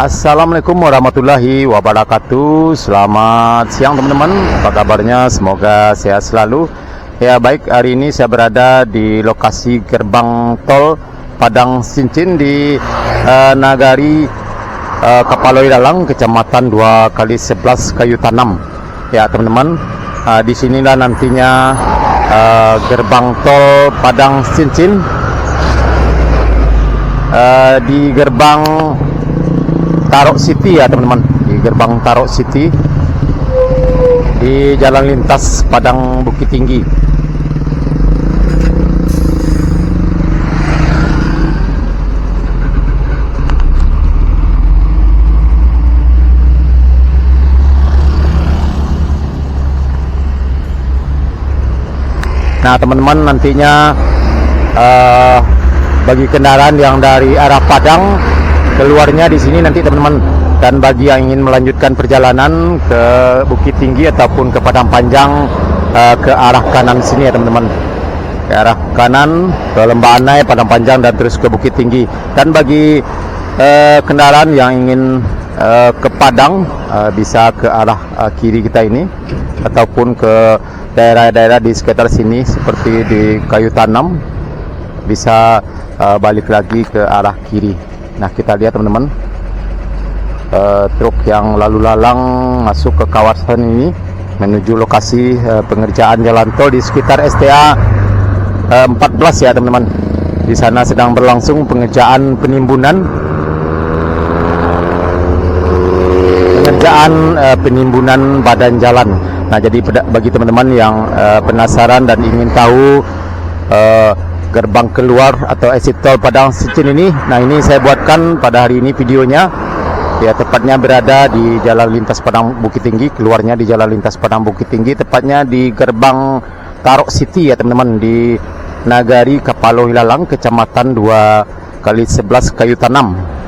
Assalamualaikum warahmatullahi wabarakatuh. Selamat siang teman-teman. Apa kabarnya? Semoga sehat selalu. Ya baik, hari ini saya berada di lokasi gerbang tol Padang Sincin di Nagari Kapaloi Dalang, Kecamatan 2x11 Kayu Tanam. Ya teman-teman, di sinilah nantinya gerbang tol Padang Sincin. Di gerbang Tarok City ya teman-teman, di gerbang Tarok City di jalan lintas Padang Bukit Tinggi. Nah teman-teman, nantinya bagi kendaraan yang dari arah Padang keluarnya di sini nanti teman-teman, dan bagi yang ingin melanjutkan perjalanan ke Bukit Tinggi ataupun ke Padang Panjang ke arah kanan sini ya teman-teman, ke arah kanan ke Lembah Anai, Padang Panjang, dan terus ke Bukit Tinggi. Dan bagi kendaraan yang ingin ke Padang bisa ke arah kiri kita ini ataupun ke daerah-daerah di sekitar sini seperti di Kayu Tanam, bisa balik lagi ke arah kiri. Nah kita lihat teman-teman, truk yang lalu lalang masuk ke kawasan ini menuju lokasi pengerjaan jalan tol di sekitar STA 14 ya teman-teman. Di sana sedang berlangsung pengerjaan penimbunan badan jalan. Nah jadi bagi teman-teman yang penasaran dan ingin tahu gerbang keluar atau exit tol Padang Sincin ini, nah ini saya buatkan pada hari ini videonya. Ya tepatnya berada di jalan lintas Padang Bukit Tinggi, keluarnya di jalan lintas Padang Bukit Tinggi, tepatnya di gerbang Tarok City ya teman-teman, di Nagari Kapaloi Dalang, Kecamatan 2x11 Kayu Tanam.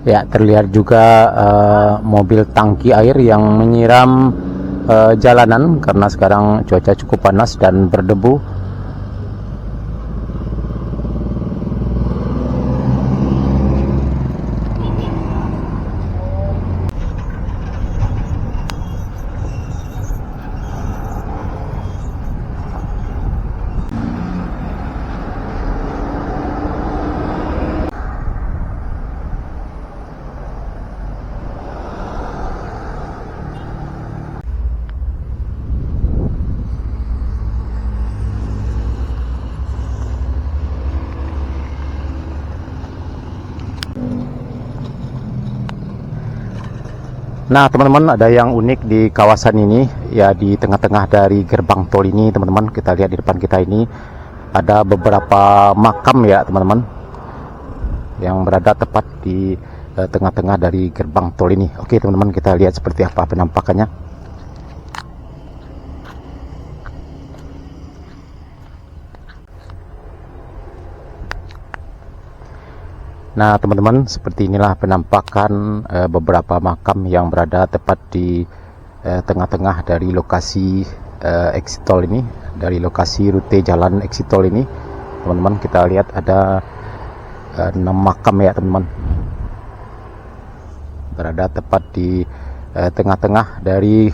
Ya terlihat juga mobil tangki air yang menyiram jalanan karena sekarang cuaca cukup panas dan berdebu. Nah teman-teman, ada yang unik di kawasan ini ya, di tengah-tengah dari gerbang tol ini teman-teman. Kita lihat di depan kita ini ada beberapa makam ya teman-teman, yang berada tepat di tengah-tengah dari gerbang tol ini. Oke teman-teman, kita lihat seperti apa penampakannya. Nah teman-teman, seperti inilah penampakan beberapa makam yang berada tepat di tengah-tengah dari lokasi exit tol ini, dari lokasi rute jalan exit tol ini teman-teman. Kita lihat ada 6 makam ya teman-teman, berada tepat di tengah-tengah dari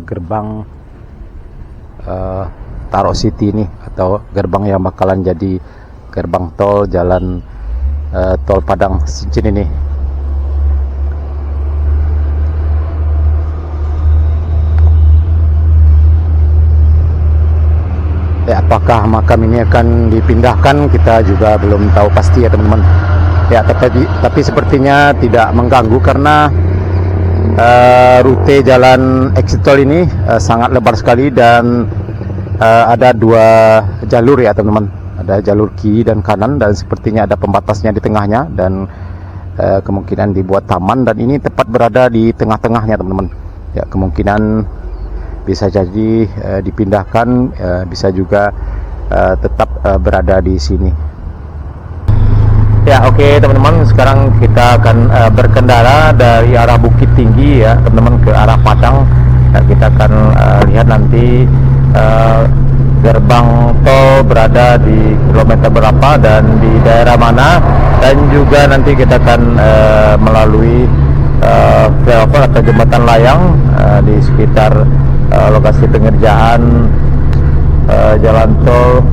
gerbang Tarok City ini, atau gerbang yang bakalan jadi gerbang tol jalan tol Padang Sincin ini. Ya, apakah makam ini akan dipindahkan, kita juga belum tahu pasti ya teman-teman. Ya tapi sepertinya tidak mengganggu karena rute jalan exit tol ini sangat lebar sekali, dan ada 2 jalur ya teman-teman. Ada jalur kiri dan kanan, dan sepertinya ada pembatasnya di tengahnya, dan kemungkinan dibuat taman, dan ini tepat berada di tengah-tengahnya teman-teman. Ya kemungkinan bisa jadi dipindahkan, bisa juga tetap berada di sini. Ya, oke teman-teman, sekarang kita akan berkendara dari arah Bukit Tinggi ya teman-teman ke arah Padang. Kita akan lihat nanti gerbang tol berada di kilometer berapa dan di daerah mana, dan juga nanti kita akan melalui flyover atau jembatan layang di sekitar lokasi pengerjaan jalan tol,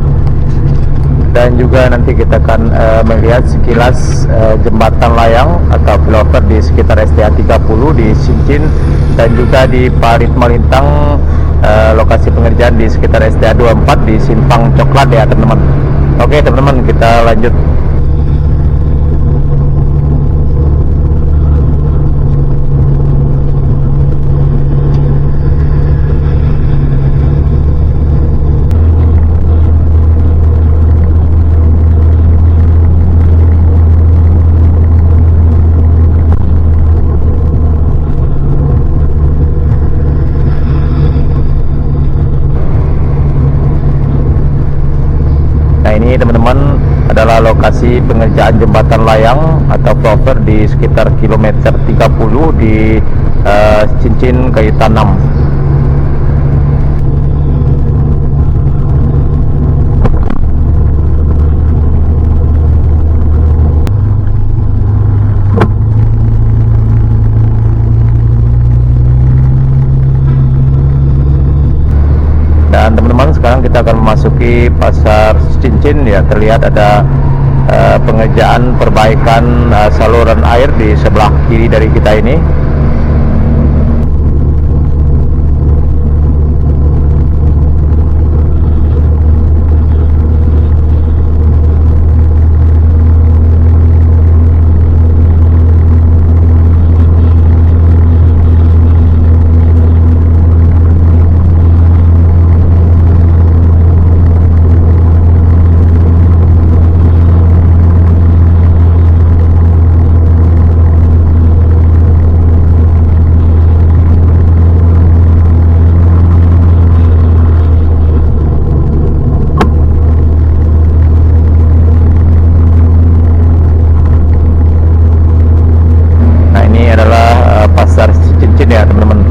dan juga nanti kita akan melihat sekilas jembatan layang atau flyover di sekitar SDA 30 di Cincin, dan juga di Parit Malintang lokasi pengerjaan di sekitar SDA 24 di Simpang Coklat ya teman-teman. Oke teman-teman, kita lanjut. Ini teman-teman adalah lokasi pengerjaan jembatan layang atau flyover di sekitar kilometer 30 di Cincin Kayu Tanam. Dan teman-teman, sekarang kita akan memasuki pasar Cincin ya. Terlihat ada pengerjaan perbaikan saluran air di sebelah kiri dari kita ini. Ya teman-teman.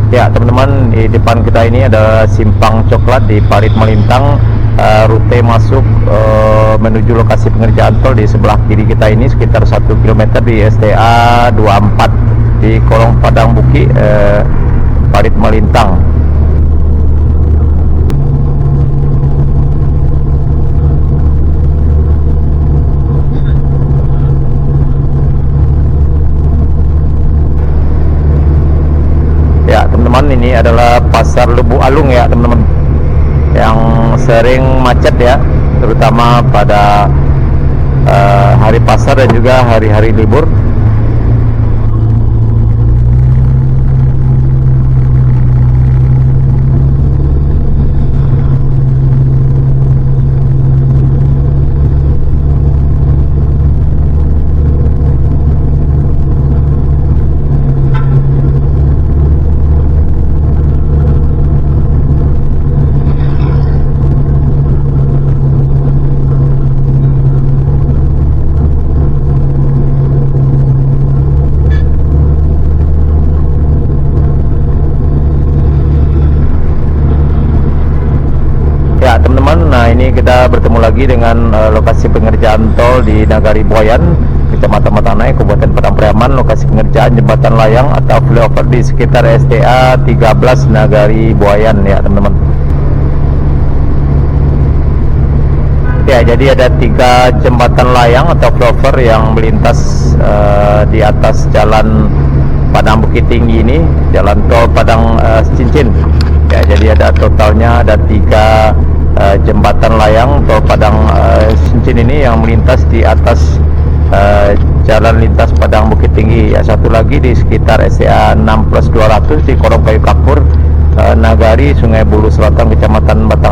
Ya teman-teman, di depan kita ini ada Simpang Coklat di Parit Malintang. Rute masuk menuju lokasi pengerjaan tol di sebelah kiri kita ini sekitar 1 km di SDA 24 di kolong Padang Buki Parit Malintang. Ya teman-teman, ini adalah Pasar Lubuk Alung ya teman-teman, yang sering macet ya, terutama pada hari pasar dan juga hari-hari libur. Teman-teman, nah ini kita bertemu lagi dengan lokasi pengerjaan tol di Nagari Buayan, Kecamatan Matanai, Kabupaten Padang Pariaman. Lokasi pengerjaan jembatan layang atau flyover di sekitar SDA 13 Nagari Buayan ya teman-teman. Ya, jadi ada 3 jembatan layang atau flyover yang melintas di atas jalan Padang Bukit Tinggi ini, jalan tol Padang Cincin. Ya, jadi ada totalnya ada 3 jembatan layang tol Padang Cincin ini yang melintas di atas Jalan Lintas Padang Bukit Tinggi. Ya, satu lagi di sekitar SCA 6+200 di Korong Kayu Kapur, Nagari, Sungai Bulu Selatan, Kecamatan Batam